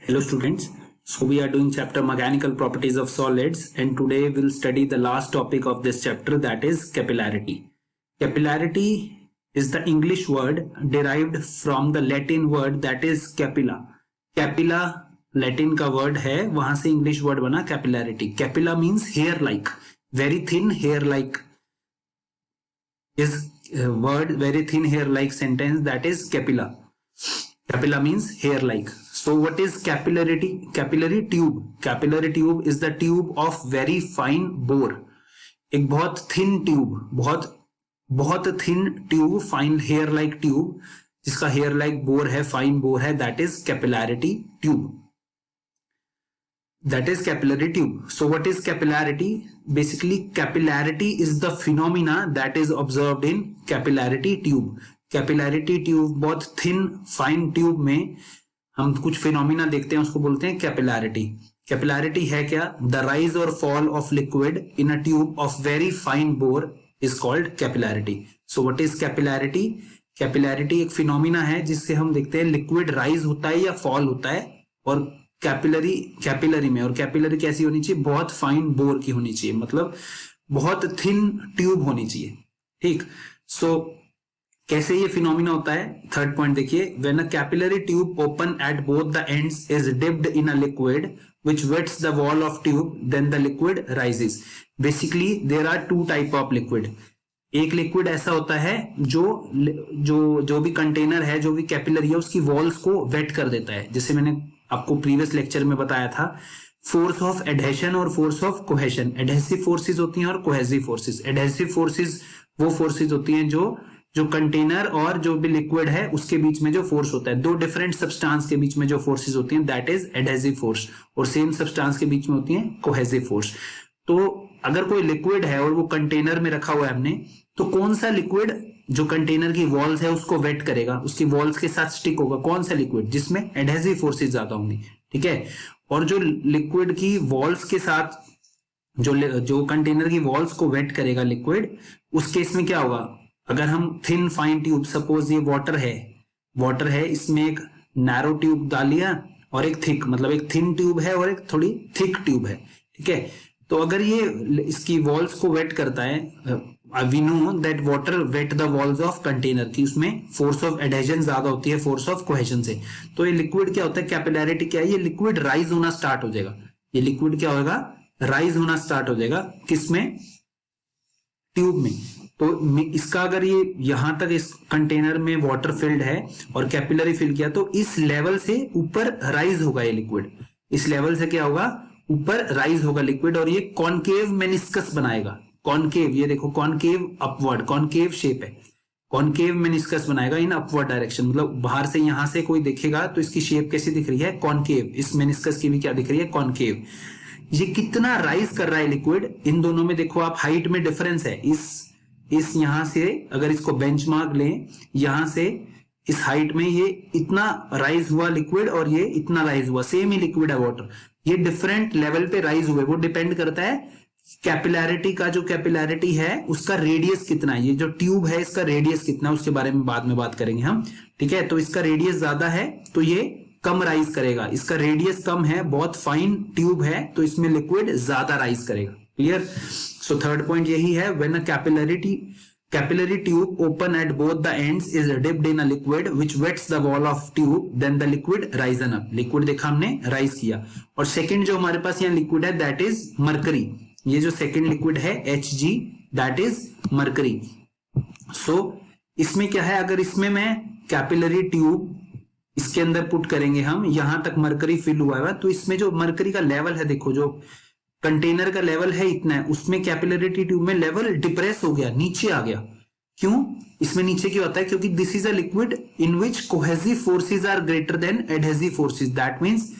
Hello students, so we are doing chapter mechanical properties of solids and today we'll study the last topic of this chapter, that is capillarity. Capillarity is the English word derived from the Latin word that is capilla. Capilla Latin का word है, वहां से English word बना capillarity. Capilla means hair like, very thin hair like is word, very thin hair like sentence, that is capilla. Capilla means hair like. So what is capillary? Capillary tube. Capillary tube is the tube of very fine bore. एक बहुत thin tube, बहुत thin tube, fine hair like tube, जिसका hair like bore है, fine bore है, that is capillary tube. That is capillary tube. So what is capillarity? Basically capillarity is the phenomena that is observed in capillary tube. Capillarity tube, बहुत thin fine tube में हम कुछ phenomena देखते हैं, उसको बोलते हैं कैपिलैरिटी. कैपिलैरिटी है क्या? द राइज और fall of liquid in a tube of very fine bore is called capillarity. So what is capillarity? Capillarity एक फिनोमिना है जिससे हम देखते हैं लिक्विड राइज होता है या फॉल होता है, और कैपिलरी में, और कैपिलरी कैसी होनी चाहिए? बहुत फाइन बोर की होनी चाहिए, मतलब बहुत थिन ट्यूब होनी चाहिए. ठीक. सो कैसे ये फिनोमिना होता है? थर्ड पॉइंट देखिए, when a capillary tube open at both the ends is dipped in a liquid which wets the wall of tube then the liquid rises. Basically there are two type of liquid. एक liquid ऐसा होता है जो भी container है, जो भी capillary है, उसकी वॉल्स को वेट कर देता है. जैसे मैंने आपको प्रीवियस लेक्चर में बताया था, फोर्स ऑफ एडहेशन और force of cohesion. Adhesive forces होती हैं और कोहेसिव फोर्सेस. एडहेसिव फोर्सेस वो फोर्सेस होती हैं जो कंटेनर और जो भी लिक्विड है उसके बीच में जो फोर्स होता है, दो डिफरेंट सब्सटेंस के बीच में जो फोर्सेस होती हैं, दैट इज एडहेसिव फोर्स. और सेम सब्सटेंस के बीच में होती है कोहेसिव फोर्स. तो अगर कोई लिक्विड है और वो कंटेनर में रखा हुआ है हमने, तो कौन सा लिक्विड जो कंटेनर की वॉल्स है उसको वेट करेगा, उसकी वॉल्स के साथ स्टिक होगा? कौन सा लिक्विड? जिसमें एडहेसिव फोर्सेस ज्यादा होंगी. ठीक है. और जो लिक्विड की वॉल्स के साथ जो कंटेनर की वॉल्स को वेट करेगा लिक्विड, उस केस में क्या होगा? अगर हम थिन फाइन ट्यूब, सपोज ये वाटर है, इसमें एक नैरो ट्यूब डाल लिया और एक थिक, मतलब एक थिन ट्यूब है और एक थोड़ी थिक ट्यूब है. ठीक है. तो अगर ये इसकी वॉल्स को वेट करता है, we know that water wet the walls of container, की उसमें फोर्स ऑफ एडहेशन ज्यादा होती है फोर्स ऑफ कोहेशन से. तो ये लिक्विड क्या होता है? कैपिलैरिटी क्या है? ये लिक्विड राइज होना स्टार्ट हो जाएगा. ये लिक्विड क्या होगा? राइज होना स्टार्ट हो जाएगा. किसमें? ट्यूब में. तो इसका अगर ये यहां तक इस कंटेनर में वाटर फिल्ड है और कैपिलरी फिल किया, तो इस लेवल से ऊपर राइज होगा ये लिक्विड. इस लेवल से क्या होगा? ऊपर राइज होगा लिक्विड, और ये कॉनकेव मेनिस्कस बनाएगा. कॉनकेव, ये देखो कॉनकेव अपवर्ड, कॉनकेव शेप है, कॉनकेव मेनिस्कस बनाएगा इन अपवर्ड डायरेक्शन. मतलब बाहर से यहां से कोई देखेगा तो इसकी शेप कैसी दिख रही है? कॉनकेव. इस मेनिस्कस की भी क्या दिख रही है? कॉनकेव. ये कितना राइज कर रहा है लिक्विड, इन दोनों में देखो आप, हाइट में डिफरेंस है. इस यहां से अगर इसको बेंचमार्क लें, यहां से इस हाइट में ये इतना राइज हुआ लिक्विड और ये इतना राइज हुआ, सेम ही लिक्विड है वाटर, ये डिफरेंट लेवल पे राइज हुए. वो डिपेंड करता है कैपिलैरिटी का, जो कैपिलैरिटी है उसका रेडियस कितना है. ये जो ट्यूब है इसका रेडियस कितना है उसके बारे में बाद में बात करेंगे हम. ठीक है. तो इसका रेडियस ज्यादा है तो ये कम राइज करेगा, इसका रेडियस कम है, बहुत फाइन ट्यूब है, तो इसमें लिक्विड ज्यादा राइज करेगा. क्लियर. सो थर्ड पॉइंट यही है, when a capillary tube open at both the ends is dipped in a liquid which wets the wall of tube then the liquid risen up. Liquid देखा हमने rise किया. और second जो हमारे पास यहाँ liquid है दैट इज मरकरी. ये जो सेकंड लिक्विड है Hg, दैट इज मरकरी. सो इसमें क्या है, अगर इसमें मैं कैपिलरी ट्यूब इसके अंदर पुट करेंगे हम, यहां तक मरकरी फिल हुआ है, तो इसमें जो मरकरी का लेवल है, देखो जो कंटेनर का लेवल है इतना है, उसमें कैपिलरी ट्यूब में लेवल डिप्रेस हो गया, नीचे आ गया. क्यों? इसमें नीचे क्यों आता है? क्योंकि this is a liquid in which cohesive forces are greater than adhesive forces. That means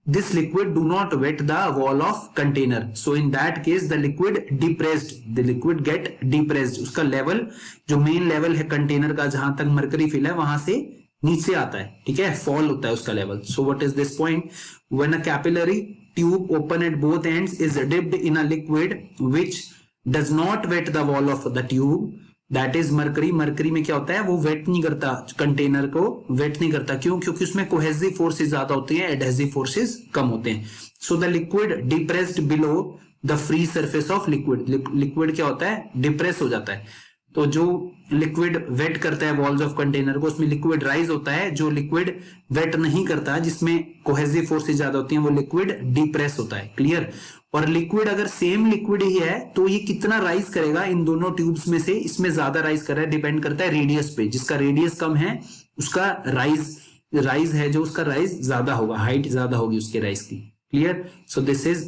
this liquid do not wet the wall of container. So in that case the liquid depressed, the liquid get depressed. उसका level, जो main level है container का जहां तक mercury fill है, वहां से नीचे आता है. ठीक है. फॉल होता है उसका level. So what is this point? When a capillary tube open at both ends is dipped in a liquid which does not wet the wall of the tube, that is mercury. Mercury में क्या होता है, वो wait नहीं करता, container को wait नहीं करता। क्यों? क्योंकि उसमें कोहेसिव फोर्सेस ज्यादा होती हैं, एडहेसिव फोर्सेस कम होते हैं। So the liquid depressed below the free surface of liquid. Liquid क्या होता है, डिप्रेस हो जाता है। तो जो लिक्विड वेट करता है वॉल्स ऑफ कंटेनर को, उसमें लिक्विड राइज होता है। जो लिक्विड वेट नहीं करता, जिसमें कोहेसिव फोर्सेस ज्यादा होती हैं, वो लिक्विड डिप्रेस होता है। क्लियर? और लिक्विड अगर सेम लिक्विड ही है तो ये कितना राइज करेगा इन दोनों ट्यूब्स में से, इसमें ज्यादा राइज कर रहा है, डिपेंड करता है रेडियस पे। जिसका रेडियस कम है उसका राइज है जो उसका राइज ज्यादा होगा, हाइट ज्यादा होगी उसके राइज की। Clear? So this is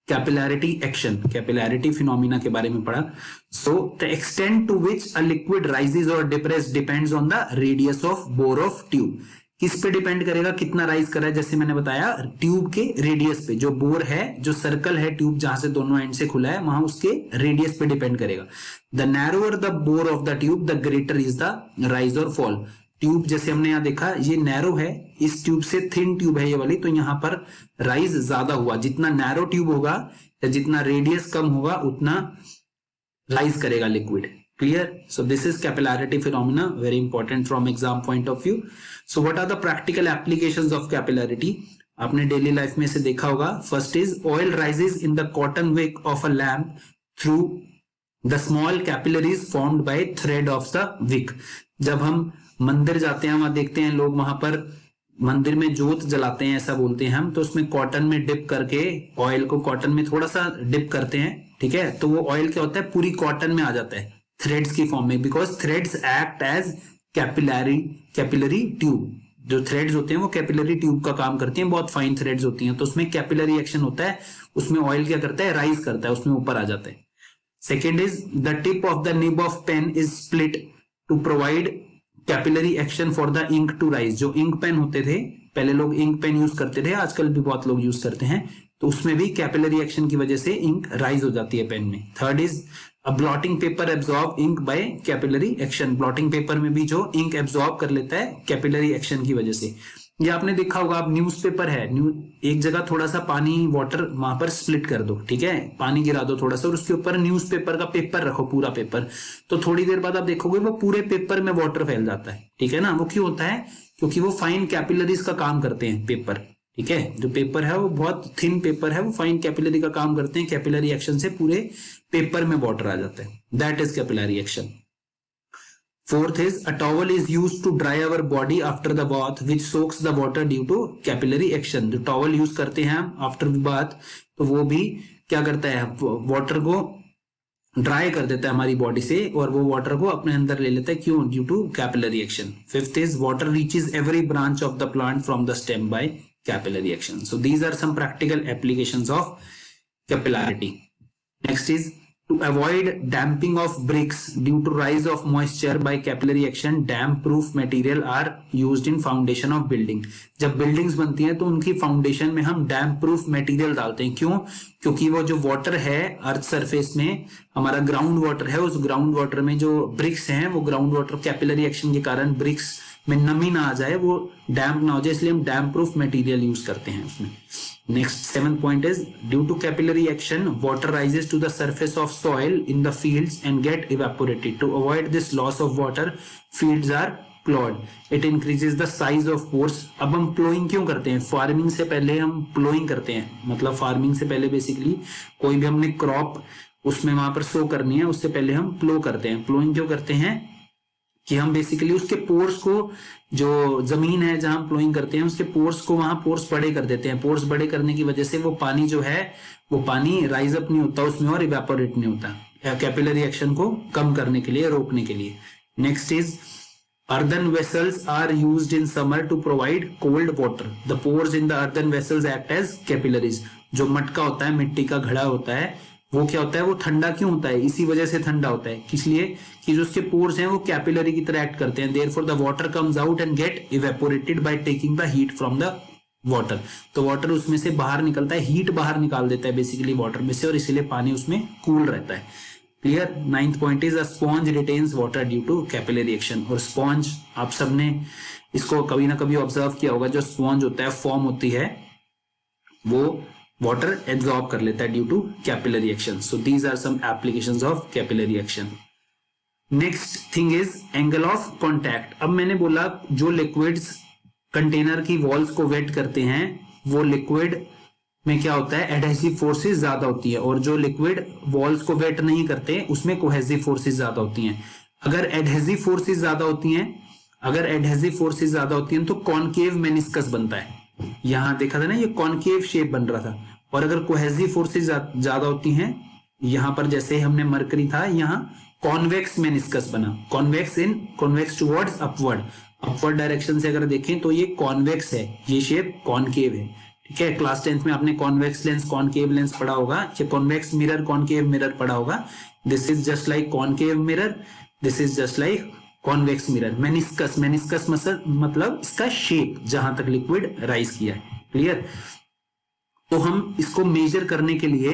capillarity action, capillarity phenomena के बारे में पढ़ा। So the extent to which a liquid rises और depress depends on the radius of bore of tube. किस पे डिपेंड करेगा, कितना राइज कर रहा है? जैसे मैंने बताया, ट्यूब के रेडियस पे। जो बोर है, जो सर्कल है ट्यूब जहां से दोनों एंड से खुला है, वहां उसके रेडियस पे डिपेंड करेगा। The narrower the bore of the tube the greater is the rise और फॉल। ट्यूब जैसे हमने यहाँ देखा, ये नैरो है, इस ट्यूब से थिन ट्यूब है ये वाली, तो यहाँ पर राइज ज्यादा हुआ। जितना नैरो ट्यूब होगा या जितना रेडियस कम होगा, उतना राइज करेगा liquid. Clear? So this is capillarity phenomena, very important from exam point of view. So what are the practical applications of capillarity? आपने डेली लाइफ में से देखा होगा। First is oil rises in the cotton wick of a lamp through the small capillaries formed by thread of the wick. जब हम मंदिर जाते हैं, वहां देखते हैं लोग, वहां पर मंदिर में जोत जलाते हैं, ऐसा बोलते हैं हम। तो उसमें कॉटन में डिप करके, ऑयल को कॉटन में थोड़ा सा डिप करते हैं, ठीक है? तो वो ऑयल क्या होता है, पूरी कॉटन में आ जाता है थ्रेड्स की फॉर्म में, because threads act as capillary tube. जो थ्रेड्स होते हैं वो कैपिलरी ट्यूब का काम करती हैं, बहुत फाइन थ्रेड्स होती हैं। तो उसमें कैपिलरी एक्शन होता है, उसमें ऑयल क्या करता है, राइज करता है, उसमें ऊपर आ जाता है। Second is the tip of the nib of pen is split to provide capillary action for the ink to rise. जो इंक पेन होते थे, पहले लोग इंक पेन यूज करते थे, आजकल भी बहुत लोग यूज करते हैं, तो उसमें भी कैपिलरी एक्शन की वजह से इंक राइज हो जाती है पेन में। Third is a blotting paper absorb ink by capillary action. Blotting paper में भी जो इंक एब्जॉर्ब कर लेता है कैपिलरी एक्शन की वजह से। ये आपने देखा होगा, आप न्यूज़पेपर है, एक जगह थोड़ा सा पानी, वाटर वहां पर स्प्लिट कर दो, ठीक है, पानी गिरा दो थोड़ा सा, और उसके ऊपर न्यूज़पेपर का पेपर रखो, पूरा पेपर। तो थोड़ी देर बाद आप देखोगे वो पूरे पेपर में वाटर फैल जाता है, ठीक है ना? वो क्यों होता है? क्योंकि वो फाइन कैपिलरीज का काम करते हैं पेपर, ठीक है? जो पेपर है वो बहुत थिन पेपर है, वो फाइन कैपिलरी का काम करते हैं। कैपिलरी एक्शन से पूरे पेपर में वाटर आ जाता है, that is capillary action. Fourth is a towel is used to dry our body after the bath which soaks the water due to capillary action। जो टॉवल यूज करते हैं हम after bath, तो वो भी क्या करता है, वाटर को ड्राई कर देता है हमारी बॉडी से, और वो वाटर को अपने अंदर ले लेता है। क्यों? Due to capillary action. Fifth is water reaches every branch of the plant from the stem by capillary action. So these are some practical applications of capillarity. Next is to avoid damping of bricks due to rise of moisture by capillary action, damp proof material are used in foundation of building। जब buildings बनती हैं तो उनकी foundation में हम डैम्प proof material डालते हैं। क्यों? क्योंकि वो जो वाटर है अर्थ सरफेस में, हमारा ग्राउंड वाटर है, उस ग्राउंड वाटर में जो ब्रिक्स हैं, वो ग्राउंड वाटर कैपिलरी एक्शन के कारण ब्रिक्स में नमी ना आ जाए, वो डैम्प ना हो जाए, इसलिए हम डैम्प प्रूफ मटेरियल यूज करते हैं उसमें। Next, seventh point is due to capillary action, water rises to the surface of soil in the fields and get evaporated. To avoid this loss of water, fields are plowed. It increases the size of pores. अब हम ploughing क्यों करते हैं? Farming से पहले हम ploughing करते हैं, मतलब फार्मिंग से पहले बेसिकली कोई भी हमने क्रॉप उसमें वहां पर सो करनी है, उससे पहले हम प्लो करते हैं। प्लोइंग क्यों करते हैं? कि हम बेसिकली उसके पोर्स को, जो जमीन है जहां हम प्लोइंग करते हैं, उसके पोर्स को, वहां पोर्स बड़े कर देते हैं। पोर्स बड़े करने की वजह से वो पानी जो है, वो पानी राइज अप नहीं होता उसमें और इवेपोरेट नहीं होता, कैपिलरी एक्शन को कम करने के लिए, रोकने के लिए। Next is earthen vessels are used in summer to provide cold water. The pores in the earthen vessels act as capillaries. जो मटका होता है, मिट्टी का घड़ा होता है, वो क्या होता है, वो ठंडा क्यों होता है? इसी वजह से ठंडा होता है, इसलिए कि जो उसके पोर्स हैं वो कैपिलरी की तरह एक्ट करते हैं। Therefore the water comes out and get evaporated by taking the heat from the water. तो वाटर उसमें से बाहर निकलता है, हीट बाहर निकाल देता है बेसिकली वाटर में से, और इसीलिए पानी उसमें कूल रहता है। Clear? Ninth point is a sponge retains water due to capillary action. और स्पॉन्ज, आप सबने इसको कभी ना कभी ऑब्जर्व किया होगा, जो स्पॉन्ज होता है, फॉर्म होती है, वो वाटर एब्जॉर्ब कर लेता है due to capillary action. So these are some applications of capillary action. Next thing is angle of contact. अब मैंने बोला जो लिक्विड्स कंटेनर की वॉल्स को वेट करते हैं वो लिक्विड में क्या होता है, एडहेसिव फोर्सेस ज्यादा होती है, और जो लिक्विड वॉल्स को वेट नहीं करते उसमें कोहेसिव फोर्सेस ज्यादा होती हैं। अगर एडहेसिव फोर्सेस ज्यादा होती हैं तो कॉनकेव मेनिस्कस बनता है। यहां देखा था ना, ये कॉनकेव शेप बन रहा था। और अगर कोहेसिव फोर्सेस ज्यादा होती हैं, यहां पर जैसे हमने मरकरी था, यहाँ कॉन्वेक्स मेनिस्कस बना। कॉन्वेक्स टुवर्ड्स अपवर्ड डायरेक्शन से अगर देखें तो ये कॉन्वेक्स है, ये शेप कॉनकेव है। ठीक है, क्लास 10th में आपने कॉन्वेक्स लेंस कॉनकेव लेंस पढ़ा होगा, या कॉन्वेक्स मिरर कॉनकेव मिरर पढ़ा होगा। This is just like concave mirror, this is just like convex mirror. Meniscus मतलब इसका शेप जहां तक लिक्विड राइज किया है। क्लियर? तो हम इसको मेजर करने के लिए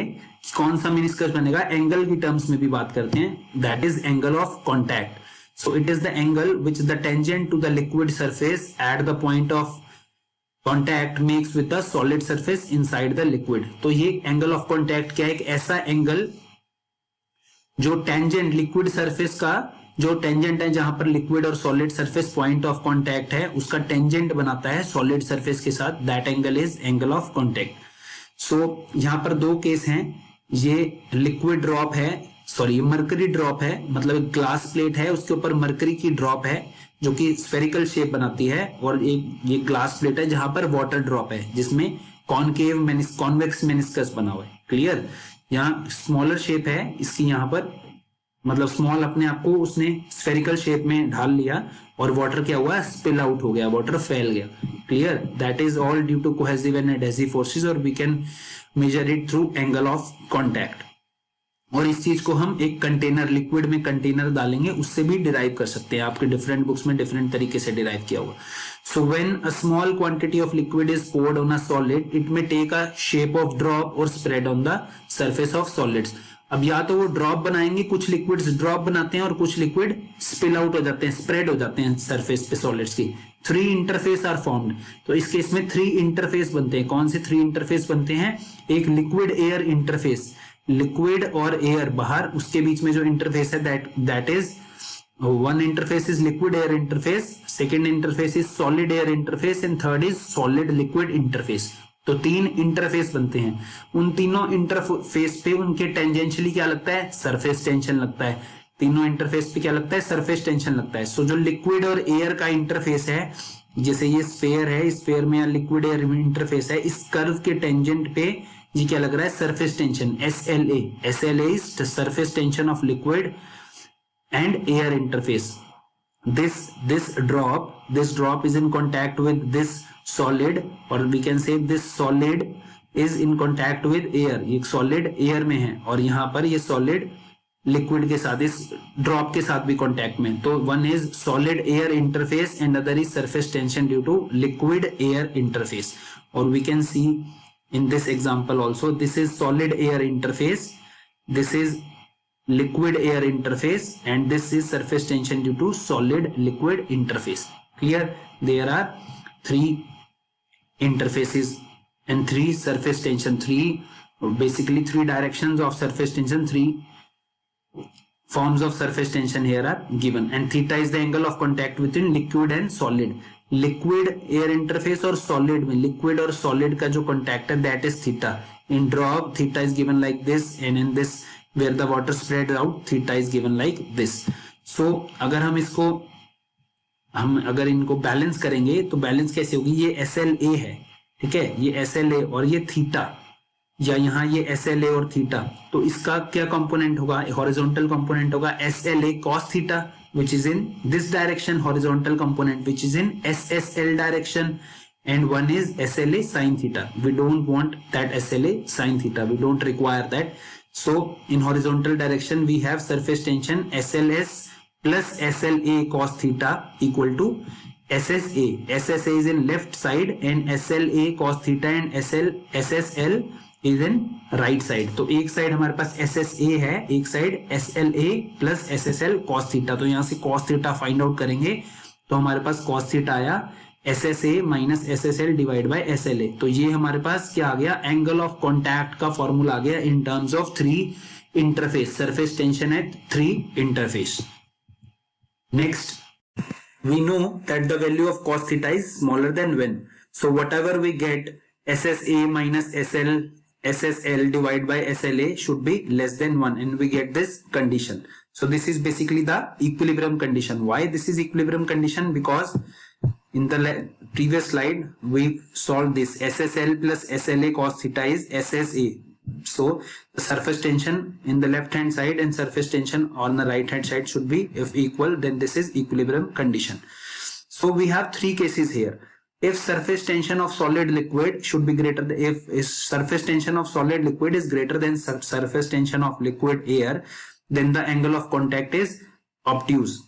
कौन सा मेनिस्कस बनेगा, एंगल की टर्म्स में भी बात करते हैं, that is angle of contact. So it is the angle which the tangent to the liquid surface at the point of contact makes with the solid surface inside the liquid. तो ये angle of contact क्या है, एक ऐसा angle जो tangent liquid surface का जो tangent है, जहां पर लिक्विड और solid surface point of contact है, उसका टेंजेंट बनाता है सॉलिड सरफेस के साथ, that angle is angle of contact. So यहां पर दो केस हैं, ये लिक्विड ड्रॉप है, सॉरी ये मरकरी ड्रॉप है, मतलब एक ग्लास प्लेट है उसके ऊपर मरकरी की ड्रॉप है जो कि स्फेरिकल शेप बनाती है, और एक ये ग्लास प्लेट है जहां पर वाटर ड्रॉप है जिसमें कॉन्वेक्स मेनिस्कस बना हुआ है। क्लियर? यहाँ स्मॉलर शेप है इसकी, यहाँ पर मतलब स्मॉल अपने आप को उसने स्फेरिकल शेप में ढाल लिया, और वाटर क्या हुआ, स्पिल आउट हो गया, वाटर फैल गया। Clear? That is all due to cohesive and adhesive forces, और we can measure it through angle of contact. और इस चीज को हम एक कंटेनर, लिक्विड में कंटेनर डालेंगे उससे भी डिराइव कर सकते हैं, आपके डिफरेंट बुक्स में डिफरेंट तरीके से डिराइव किया हुआ। So when a small quantity of liquid is poured on a solid, it may take a shape of drop और spread on the surface of solids. अब या तो वो ड्रॉप बनाएंगे, कुछ लिक्विड्स ड्रॉप बनाते हैं और कुछ लिक्विड स्पिल आउट हो जाते हैं, स्प्रेड हो जाते हैं सरफेस पे सॉलिड्स की। 3 इंटरफेस आर फॉर्म्ड। तो इस केस में 3 इंटरफेस बनते हैं। कौन से 3 इंटरफेस बनते हैं? एक लिक्विड एयर इंटरफेस, लिक्विड और एयर बाहर, उसके बीच में जो इंटरफेस है that is one interface is liquid air interface, second interface is solid air interface, and third is solid liquid interface. तो 3 इंटरफेस बनते हैं। उन तीनों इंटरफेस पे उनके टेंजेंशियली क्या लगता है, सरफेस टेंशन लगता है। तीनों इंटरफेस पे क्या लगता है, सरफेस टेंशन लगता है। सो जो लिक्विड और एयर का इंटरफेस है, जैसे ये स्फेयर है, स्फेयर में लिक्विड एयर इंटरफेस है, इस कर्व के टेंजेंट पे ये क्या लग रहा है, surface tension, SLA is surface tension of liquid and air interface. This drop is in contact with this solid, or we can say this solid is in contact with air. ये solid air में है, और यहाँ पर ये solid liquid के साथ, इस drop के साथ भी contact में। तो one is solid air interface and other is surface tension due to liquid air interface. Or we can see in this example also, this is solid air interface, this is liquid air interface, and this is surface tension due to solid liquid interface. Clear? There are 3 interfaces and 3 surface tension, 3 directions of surface tension, 3 forms of surface tension here are given, and theta is the angle of contact between liquid and solid. Liquid air interface और solid में, liquid और solid का जो contact है that is theta. In drop theta is given like this, and in this where the water spread out theta is given like this. So अगर इनको balance करेंगे तो बैलेंस कैसे होगी, ये SLA है, ठीक है, ये SLA और ये थीटा, या यहाँ ये SLA और थीटा, तो इसका क्या कंपोनेंट होगा, हॉरिजॉन्टल कंपोनेंट होगा SLA cos theta which is in this direction, horizontal component which is in SSL direction, and one is SLA sin theta. We don't want that SLA sin theta, we don't require that. So in horizontal direction we have surface tension SLS plus SLA cos theta equal to SSA. SSA is in left side and SLA cos theta and SSL is in right side. तो एक side हमारे पास SSA है, एक side SLA plus SSL cos theta. तो यहाँ से cos theta find out करेंगे तो हमारे पास cos theta आया SSA minus SSL divide by SLA. तो ये हमारे पास क्या आ गया, एंगल ऑफ कॉन्टैक्ट का फॉर्मूला आ गया in terms of 3 interface. Surface tension है 3 interface. Next, we know that the value of cos theta is smaller than when. So whatever we get, SSA minus SSL divided by SLA should be less than 1, and we get this condition. So this is basically the equilibrium condition. Why this is equilibrium condition? Because in the previous slide we solved this. SSL plus SLA cos theta is SSA. So the surface tension in the left hand side and surface tension on the right hand side should be if equal, then this is equilibrium condition. So we have three cases here. If surface tension of solid liquid should be greater than, if surface tension of solid liquid is greater than surface tension of liquid air, then the angle of contact is obtuse.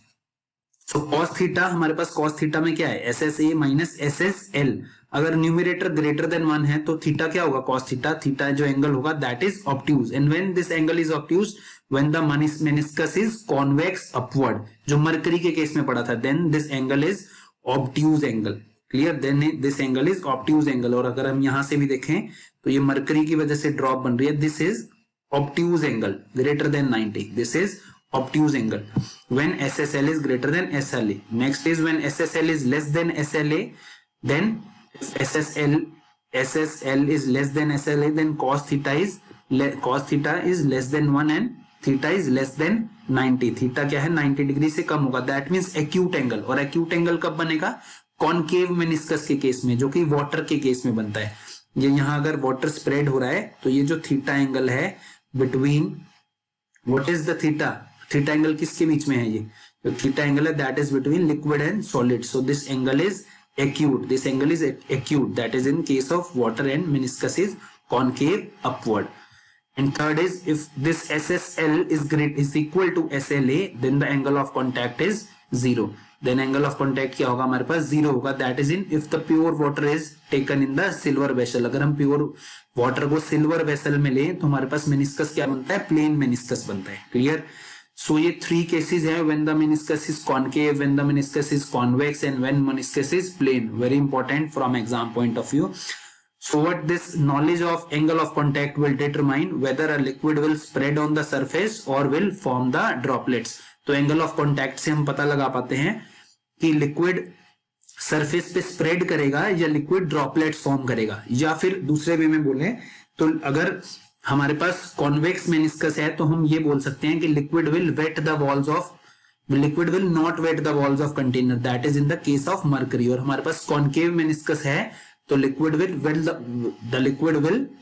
So cos theta, हमारे पास cos theta में क्या है, SSA minus SSL. अगर numerator greater than 1 है तो theta क्या होगा, cos थीटा. थीटा जो एंगल होगा that is obtuse. And when this angle is obtuse, when the meniscus is convex upward, जो मरकरी के केस में पढ़ा था, then this angle is obtuse angle. Clear? Then this angle is obtuse angle. और अगर हम यहां से भी देखें तो ये मरकरी की वजह से ड्रॉप बन रही है. This is obtuse angle greater than 90. This is obtuse angle when SSL is greater than SLA. Next is when SSL is less than SLA, then if SSL is less than SLA, then cos theta is less than 1 and theta is less than 90. Theta क्या है, 90 degree से कम होगा. That means acute angle. और acute angle कब बनेगा, concave meniscus के case में, जो कि वाटर के केस में बनता है. ये यहां अगर वाटर स्प्रेड हो रहा है तो ये जो थीटा एंगल है between, what is the theta, theta angle किसके बीच में है, ये जो थीटा एंगल है that is between liquid and solid. So this angle is acute. This angle is acute, that is in case of water, and meniscus is concave upward. And third is if this SSL is equal to SLA, then the angle of contact is 0. Then angle of contact क्या होगा हमारे पास, 0 होगा. That is in if the pure water is taken in the silver vessel. अगर हम pure water को silver vessel में लें तो हमारे पास meniscus क्या बनता है, plain meniscus बनता है. Clear? So ये three cases है, when the meniscus is concave, when the meniscus is convex, and when meniscus is plane. Very important from exam point of view. So what this knowledge of angle of contact will determine whether a liquid will spread on the surface or will form the droplets. तो angle of contact से हम पता लगा पाते हैं कि liquid surface पे spread करेगा या liquid droplets form करेगा. या फिर दूसरे वे में बोले तो अगर हमारे पास कॉन्वेक्स मेनिस्कस है तो हम ये बोल सकते हैं कि liquid will not wet the walls of container. That is in the case of mercury. और हमारे पास कॉन्केव मेनिस्कस है तो liquid will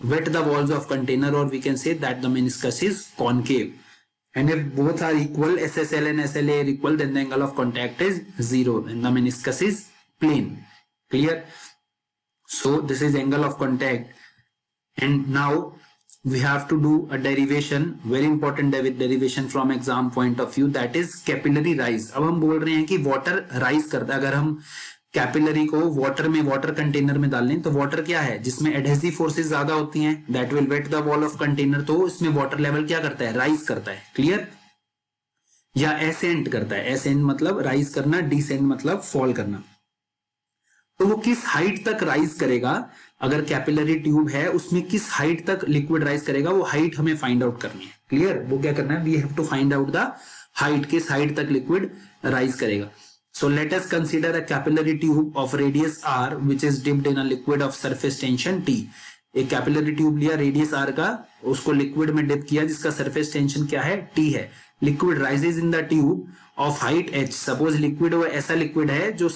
wet the walls of container, और we can say that the meniscus is concave. And if both are equal, SSL and SLA are equal, then the angle of contact is 0 and the meniscus is plane. Clear? So this is angle of contact. And now we have to do a derivation, very important derivation from exam point of view, that is capillary rise. अब हम बोल रहे हैं कि water rise करता है. अगर हम कैपिलरी को वाटर में, वाटर कंटेनर में डाल लें तो वाटर क्या है, जिसमें एडहेसिव फोर्सेस ज्यादा होती हैं, that will wet the wall of container. तो इसमें वाटर लेवल क्या करता है, राइज करता है. क्लियर? या एसेंट करता है. एसेंट मतलब राइज करना, डिसेंट मतलब फॉल करना. तो वो किस हाइट तक राइज करेगा, अगर कैपिलरी ट्यूब है उसमें किस हाइट तक लिक्विड राइज करेगा, वो हाइट हमें फाइंड आउट करनी है. क्लियर? वो क्या करना है, we have to find out the height, किस हाइट तक लिक्विड राइज करेगा. So let us consider a capillary tube of radius r which is dipped in a liquid of surface tension T. एक capillary tube लिया radius r का, उसको liquid में dip किया जिसका सरफेस टेंशन क्या है, T है. Liquid rises in the tube of height h. Suppose liquid वो ऐसा लिक्विड है जो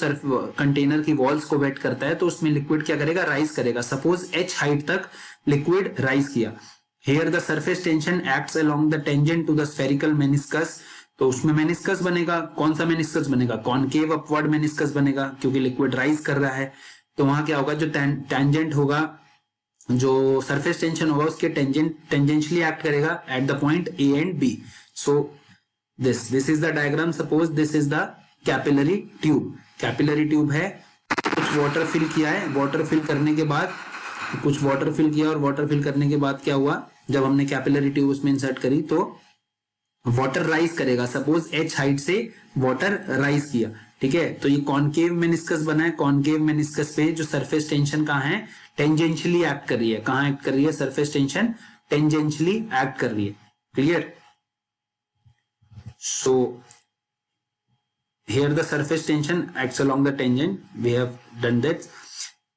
कंटेनर की वॉल्स को वेट करता है, तो उसमें लिक्विड क्या करेगा, राइज करेगा. सपोज h हाइट तक लिक्विड राइज किया. Here the surface tension acts along the tangent to the spherical meniscus. तो उसमें मेनिस्कस बनेगा. कौन सा मेनिस्कस बनेगा, कॉनकेव अपवर्ड मेनिस्कस बनेगा, क्योंकि लिक्विड राइज कर रहा है. तो वहां क्या होगा, जो टेंजेंट होगा, जो सरफेस टेंशन होगा उसके टेंजेंशियली एक्ट करेगा eight the point A and B. So this is the diagram. Suppose this is the capillary tube. Capillary tube है, कुछ वाटर फिल किया है, वाटर फिल करने के बाद कुछ वाटर फिल किया, और वाटर फिल करने के बाद क्या हुआ, जब हमने कैपिलरी ट्यूब उसमें इंसर्ट करी तो वाटर राइज करेगा. सपोज h हाइट से वाटर राइज किया. ठीक है, तो ये कॉनकेव मेनिस्कस बना है. कॉनकेव मेनिस्कस पे जो सरफेस टेंशन कहाँ है, टेंजेंशियली एक्ट कर रही है. कहाँ एक्ट कर रही है, सरफेस टेंशन टेंजेंशियली एक्ट कर रही है. Clear? So here the surface tension acts along the tangent, we have done that.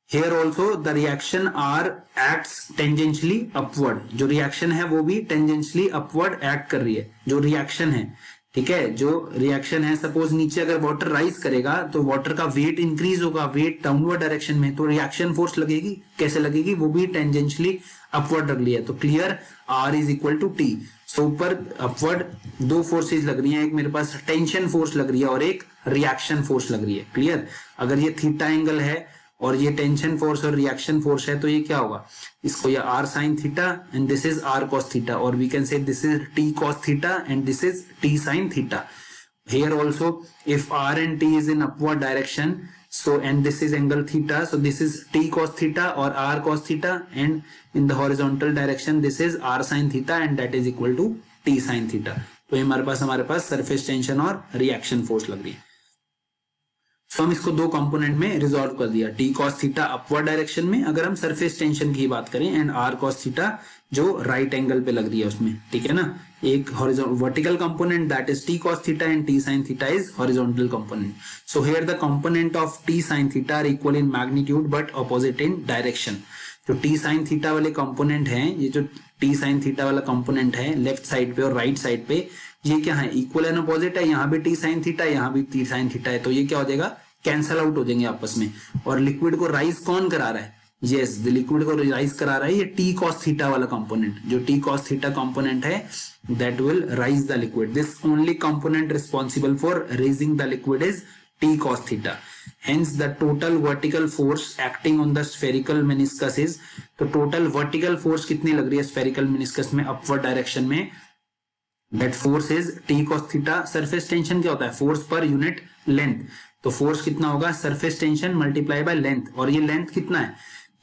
Here also the reaction R acts tangentially upward, जो reaction है वो भी tangentially upward act कर रही है, जो reaction है, ठीक है, जो रिएक्शन है, सपोज नीचे अगर वाटर राइज करेगा तो वाटर का वेट इंक्रीज होगा, वेट डाउनवर्ड डायरेक्शन में, तो रिएक्शन फोर्स लगेगी, कैसे लगेगी, वो भी टेंजेंशियली अपवर्ड लग रही है, तो clear R is equal to T। सो ऊपर अपवर्ड दो फोर्सेज लग रही हैं, एक मेरे पास टेंशन फोर्स लग रही है और एक रिएक्शन फोर्स लग रही है, क्लियर। अगर ये थीटा एंगल है और ये टेंशन फोर्स और रिएक्शन फोर्स है तो ये क्या होगा, इसको ये R sin theta and this is R cos theta, और we can say this is T cos theta and this is T sin theta. Here also if R and T is in upward direction, so and this is angle theta, so this is T cos theta or R cos theta, and in the horizontal direction this is R sin theta and that is equal to T sin theta। तो ये हमारे पास surface tension और reaction force लग रही है। तो हम इसको दो कंपोनेंट में रिजॉल्व कर दिया, T cos theta upward direction में अगर हम सरफेस टेंशन की बात करें, एंड R cos थीटा जो राइट एंगल पे लग रही है उसमें, ठीक है ना। एक vertical component that is T cos theta and T sin theta is horizontal component. So here the component of T sin theta are equal in magnitude but opposite in direction. जो T sin थीटा वाले component हैं, ये जो T sin theta वाला component है left side पे और right side पे, ये क्या है, इक्वल एंड अपोजिट है, यहाँ भी T sin थीटा, यहाँ भी T sin थीटा है, तो ये क्या हो जाएगा, कैंसल आउट हो जाएंगे आपस में। और लिक्विड को राइज कौन करा रहा है, यस द लिक्विड को राइज करा रहा है ये T cos थीटा वाला कंपोनेंट, जो T cos थीटा कंपोनेंट है that will rise the liquid. This only component responsible for raising the liquid is T cos theta. Hence the total vertical force acting on the spherical meniscus is, तो total vertical force कितनी लग रही है spherical meniscus में upward direction में, that force is T cos theta। surface tension क्या होता है, force per unit length, तो force कितना होगा, surface tension multiply by length, और ये length कितना है,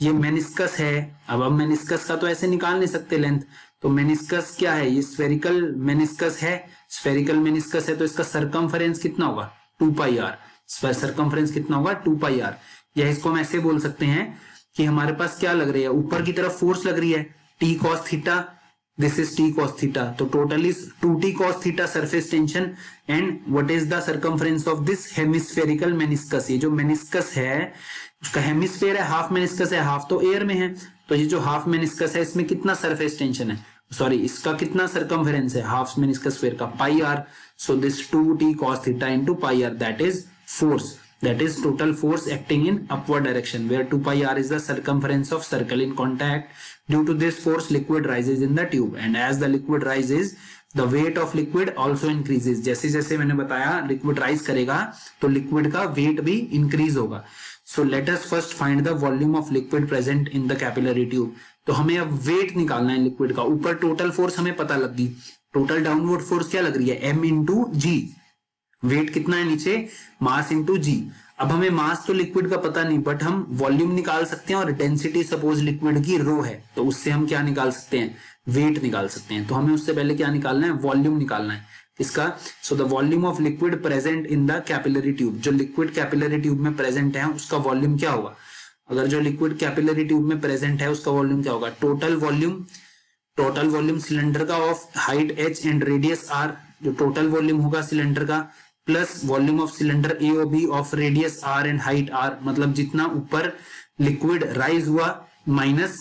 ये meniscus है। अब meniscus का तो ऐसे निकाल नहीं सकते length, तो meniscus क्या है, ये spherical meniscus है, spherical meniscus है तो इसका circumference कितना होगा 2 pi r, सर्कमफ्रेंस कितना होगा 2 pi r। या इसको हम ऐसे बोल सकते हैं कि हमारे पास क्या लग रही है, ऊपर की तरफ फोर्स लग रही है T cos theta, this is T cos theta, तो total is 2T cos theta surface tension and what is the circumference of this hemispherical meniscus. ये जो मेनिस्कस है उसका हेमिस्फेयर है, हाफ मेनिस्कस है, हाफ तो एयर में है, तो ये जो हाफ मेनिस्कस है इसमें कितना सरफेस टेंशन है, सॉरी इसका कितना सर्कमफ्रेंस है हाफ मेनिस्कस स्फीयर का pi r। So this 2T cos theta into pi r that is force, that is total force acting in upward direction where 2 pi r is the circumference of circle in contact। due to this force liquid rises in the tube and as the liquid rises the weight of liquid also increases। जैसे जैसे मैंने बताया liquid rise करेगा तो liquid का weight भी increase होगा। so let us first find the volume of liquid present in the capillary tube। तो हमें अब weight निकालना है liquid का। ऊपर total force हमें पता लग गई, total downward force क्या लग रही है m into g, वेट कितना है नीचे, मास इंटू जी। अब हमें मास तो लिक्विड का पता नहीं बट हम वॉल्यूम निकाल सकते हैं, और डेंसिटी सपोज लिक्विड की रो है तो उससे हम क्या निकाल सकते हैं, वेट निकाल सकते हैं। तो हमें उससे पहले क्या निकालना है, वॉल्यूम निकालना है इसका। So the volume of liquid present in the capillary tube, जो लिक्विड कैपिलरी ट्यूब में प्रेजेंट है उसका वॉल्यूम क्या होगा, अगर जो लिक्विड कैपिलरी ट्यूब में प्रेजेंट है उसका वॉल्यूम क्या होगा, टोटल वॉल्यूम सिलेंडर का of height h and radius r, जो टोटल वॉल्यूम होगा सिलेंडर का, plus volume of cylinder A O B of radius r and height r, मतलब जितना ऊपर लिक्विड राइज हुआ माइनस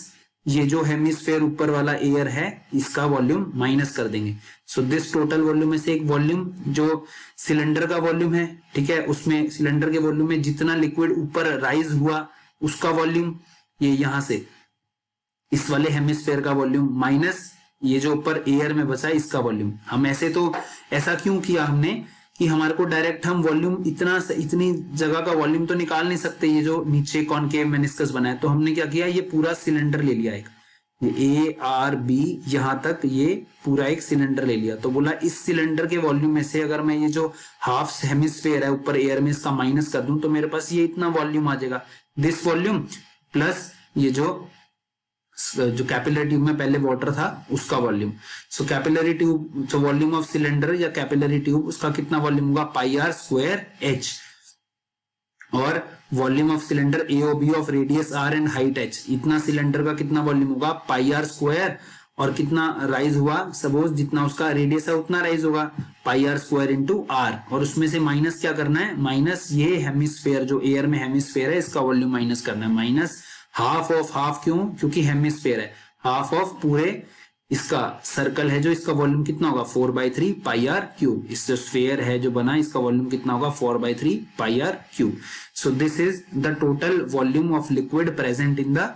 ये जो हेमिस्फेयर ऊपर वाला एयर है इसका वॉल्यूम माइनस कर देंगे। सो दिस टोटल वॉल्यूम में से एक वॉल्यूम जो सिलेंडर का वॉल्यूम है, ठीक है, उसमें सिलेंडर के वॉल्यूम में जितना लिक्विड ऊपर राइज हुआ उसका वॉल्यूम, ये यहां से इस वाले हेमिस्फेयर का वॉल्यूम माइनस ये जो ऊपर एयर में बचा इसका वॉल्यूम। हम ऐसे तो ऐसा क्यों किया हमने कि हमारे को डायरेक्ट हम वॉल्यूम इतनी जगह का वॉल्यूम तो निकाल नहीं सकते, ये जो नीचे कॉनकेव मेनिस्कस बना है, तो हमने क्या किया, ये पूरा सिलेंडर ले लिया, एक ये A R B यहां तक ये पूरा एक सिलेंडर ले लिया। तो बोला इस सिलेंडर के वॉल्यूम में से अगर मैं ये जो हाफ हेमिस्फेयर है ऊपर एयर में इसका माइनस कर दूं तो मेरे पास ये इतना वॉल्यूम आ जाएगा, दिस वॉल्यूम प्लस ये जो कैपिलरी ट्यूब में पहले वाटर था उसका volume. So capillary tube, so volume of cylinder या कैपिलरी ट्यूब उसका कितना वॉल्यूम होगा, पाई आर स्क्वायर एच, और volume of cylinder A O B of radius R and height H, इतना सिलेंडर का कितना वॉल्यूम होगा, पाई आर स्क्वायर, और कितना राइज हुआ, सपोज जितना उसका रेडियस है उतना राइज होगा, pi R square into are, और उसमें से माइनस क्या करना है, माइनस ये हेमिस्फेयर जो एयर में हेमिस्फेयर है इसका वॉल्यूम माइनस करना है, माइनस हाफ ऑफ हाफ, क्यों, क्योंकि हेमिस्फेयर है, हाफ ऑफ पूरे इसका सर्कल है जो इसका वॉल्यूम कितना होगा 4/3 पाई आर क्यूब, इससे स्फेयर है जो बना इसका वॉल्यूम कितना होगा 4/3 pi R cube. So this is the total volume of liquid present in the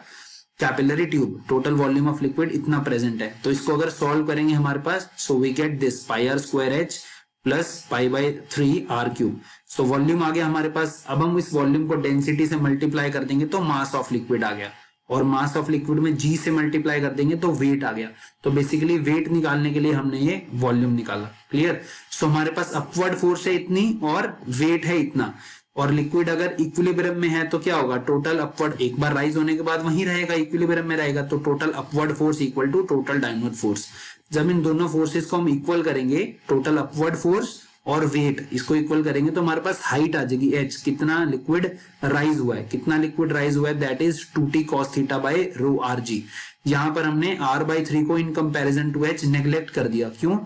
capillary tube, total volume of liquid इतना प्रेजेंट है। तो इसको अगर सॉल्व करेंगे हमारे पास, so we get this pi R square H plus पाई/3 R cube. So volume आ गया हमारे पास। अब हम इस वॉल्यूम को डेंसिटी से मल्टीप्लाई कर देंगे तो मास ऑफ लिक्विड आ गया, और मास ऑफ लिक्विड में जी से मल्टीप्लाई कर देंगे तो वेट आ गया। तो बेसिकली वेट निकालने के लिए हमने ये वॉल्यूम निकाला। क्लियर। सो हमारे पास अपवर्ड फोर्स है इतनी और वेट है इतना, और लिक्विड अगर इक्विलिब्रियम में है तो क्या होगा, टोटल अपवर्ड, एक बार राइज होने के बाद वहीं रहेगा, इक्विलिब्रियम में रहेगा, तो total upward force equal to total downward force. जब इन दोनों फोर्सेस को हम इक्वल करेंगे, टोटल अपवर्ड फोर्स और वेट इसको इक्वल करेंगे, तो हमारे पास हाइट आ जाएगी h, कितना लिक्विड राइज हुआ है, कितना लिक्विड राइज हुआ है, that is 2t cos theta by rho r g. यहां पर हमने r/3 को in comparison to h neglect कर दिया, क्यों,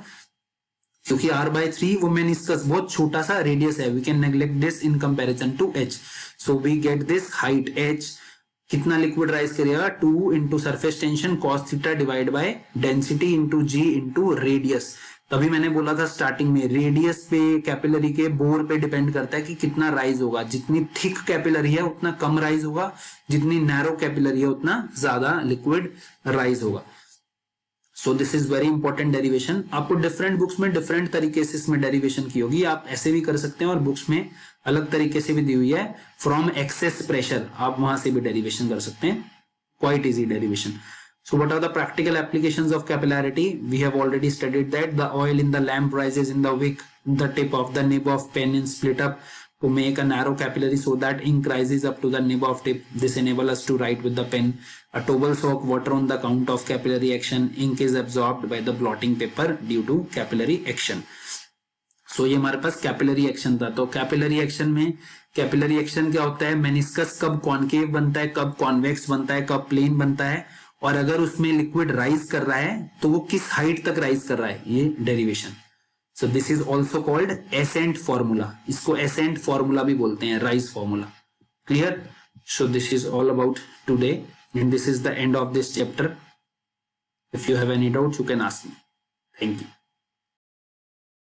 क्योंकि r/3 वो मेनिस्कस बहुत छोटा सा रेडियस है, we can neglect this in comparison to h। So we get this height h, कितना लिक्विड राइज करेगा, 2 into surface tension cos theta divide by density into g into radius. तभी मैंने बोला था स्टार्टिंग में, रेडियस पे capillary के bore पे डिपेंड करता है कि कितना राइज होगा, जितनी थिक कैपिलरी है उतना कम राइज होगा, जितनी नैरो कैपिलरी है उतना ज्यादा लिक्विड राइज होगा। सो this is very important derivation. आपको डिफरेंट बुक्स में डिफरेंट तरीके से इसमें डेरिवेशन की होगी, आप ऐसे भी कर सकते हैं और बुक्स में अलग तरीके से भी दी हुई है, फ्रॉम एक्सेस प्रेशर, आप वहां से भी डेरिवेशन कर सकते हैं, quite easy derivation. So what are the practical applications of capillarity? We have already studied that the oil in the lamp rises in the wick, the tip of the nib of pen is split up to make a narrow capillary so that ink rises up to the nib of tip. This enables us to write with the pen. A towel soak water on the count of capillary action. Ink is absorbed by the blotting paper due to capillary action. So ये हमारे पास capillary action था। तो capillary action में, capillary action क्या होता है, meniscus कब concave बनता है, कब कॉन्वेक्स बनता है, कब प्लेन बनता है, और अगर उसमें लिक्विड राइज कर रहा है तो वो किस हाइट तक राइज कर रहा है, ये derivation. So this is also called ascent formula, इसको एसेंट फॉर्मूला भी बोलते हैं, rise formula. Clear. So this is all about today and this is the end of this chapter. If you have any doubt you can ask me. Thank you.